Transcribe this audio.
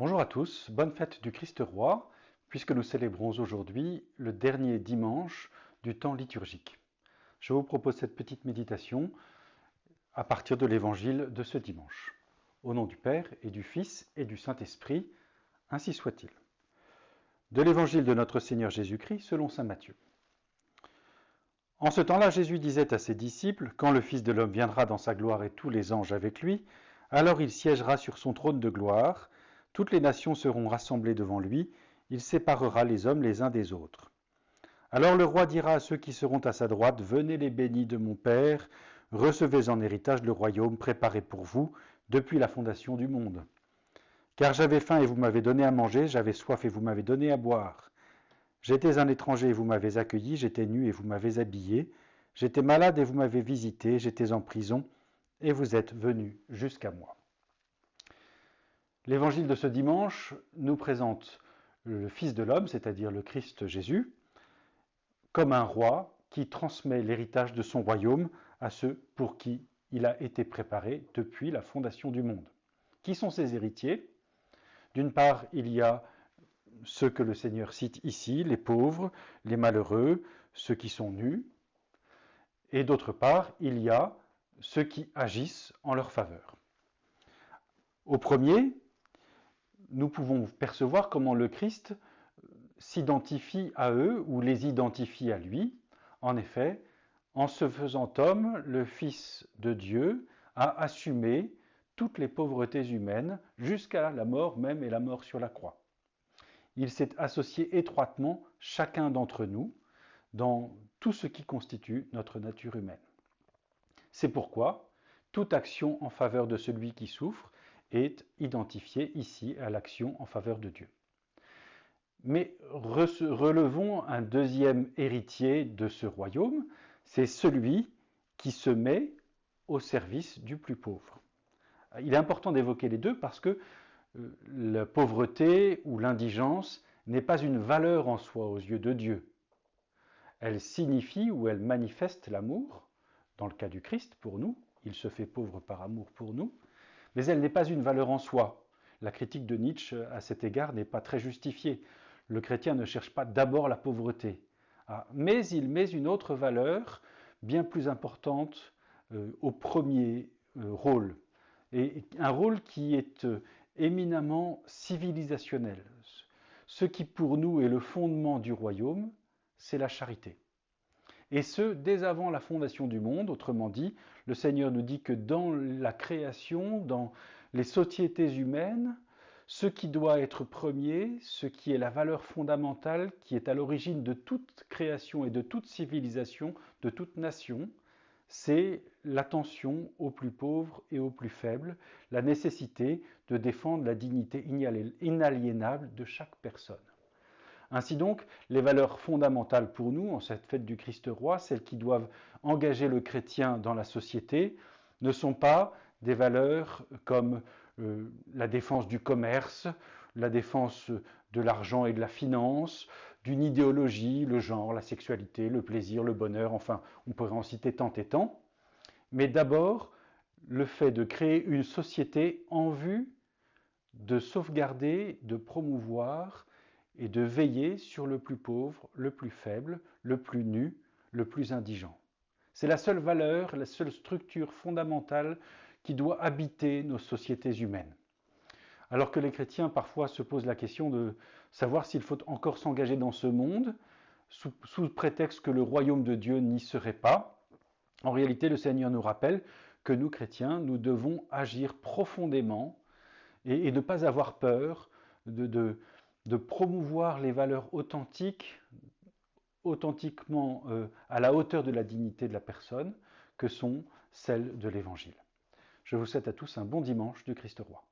Bonjour à tous, bonne fête du Christ Roi, puisque nous célébrons aujourd'hui le dernier dimanche du temps liturgique. Je vous propose cette petite méditation à partir de l'évangile de ce dimanche. Au nom du Père et du Fils et du Saint-Esprit, ainsi soit-il. De l'évangile de notre Seigneur Jésus-Christ selon saint Matthieu. En ce temps-là, Jésus disait à ses disciples, quand le Fils de l'homme viendra dans sa gloire et tous les anges avec lui, alors il siégera sur son trône de gloire, toutes les nations seront rassemblées devant lui, il séparera les hommes les uns des autres. Alors le roi dira à ceux qui seront à sa droite, venez les bénis de mon Père, recevez en héritage le royaume préparé pour vous depuis la fondation du monde. Car j'avais faim et vous m'avez donné à manger, j'avais soif et vous m'avez donné à boire. J'étais un étranger et vous m'avez accueilli, j'étais nu et vous m'avez habillé, j'étais malade et vous m'avez visité, j'étais en prison et vous êtes venus jusqu'à moi. L'évangile de ce dimanche nous présente le Fils de l'homme, c'est-à-dire le Christ Jésus, comme un roi qui transmet l'héritage de son royaume à ceux pour qui il a été préparé depuis la fondation du monde. Qui sont ses héritiers? D'une part, il y a ceux que le Seigneur cite ici, les pauvres, les malheureux, ceux qui sont nus. Et d'autre part, il y a ceux qui agissent en leur faveur. Au premier, nous pouvons percevoir comment le Christ s'identifie à eux ou les identifie à lui. En effet, en se faisant homme, le Fils de Dieu a assumé toutes les pauvretés humaines jusqu'à la mort même et la mort sur la croix. Il s'est associé étroitement chacun d'entre nous dans tout ce qui constitue notre nature humaine. C'est pourquoi toute action en faveur de celui qui souffre est identifiée ici à l'action en faveur de Dieu. Mais relevons un deuxième héritier de ce royaume, c'est celui qui se met au service du plus pauvre. Il est important d'évoquer les deux parce que la pauvreté ou l'indigence n'est pas une valeur en soi aux yeux de Dieu. Elle signifie ou elle manifeste l'amour, dans le cas du Christ pour nous, il se fait pauvre par amour pour nous, mais elle n'est pas une valeur en soi. La critique de Nietzsche à cet égard n'est pas très justifiée. Le chrétien ne cherche pas d'abord la pauvreté, mais il met une autre valeur bien plus importante au premier rôle, et un rôle qui est éminemment civilisationnel. Ce qui pour nous est le fondement du royaume, c'est la charité. Et ce, dès avant la fondation du monde, autrement dit, le Seigneur nous dit que dans la création, dans les sociétés humaines, ce qui doit être premier, ce qui est la valeur fondamentale, qui est à l'origine de toute création et de toute civilisation, de toute nation, c'est l'attention aux plus pauvres et aux plus faibles, la nécessité de défendre la dignité inaliénable de chaque personne. Ainsi donc, les valeurs fondamentales pour nous, en cette fête du Christ roi, celles qui doivent engager le chrétien dans la société, ne sont pas des valeurs comme la défense du commerce, la défense de l'argent et de la finance, d'une idéologie, le genre, la sexualité, le plaisir, le bonheur, enfin, on pourrait en citer tant et tant, mais d'abord le fait de créer une société en vue de sauvegarder, de promouvoir et de veiller sur le plus pauvre, le plus faible, le plus nu, le plus indigent. C'est la seule valeur, la seule structure fondamentale qui doit habiter nos sociétés humaines. Alors que les chrétiens parfois se posent la question de savoir s'il faut encore s'engager dans ce monde, sous prétexte que le royaume de Dieu n'y serait pas, en réalité le Seigneur nous rappelle que nous chrétiens, nous devons agir profondément et ne pas avoir peur de promouvoir les valeurs authentiques, authentiquement à la hauteur de la dignité de la personne, que sont celles de l'Évangile. Je vous souhaite à tous un bon dimanche du Christ Roi.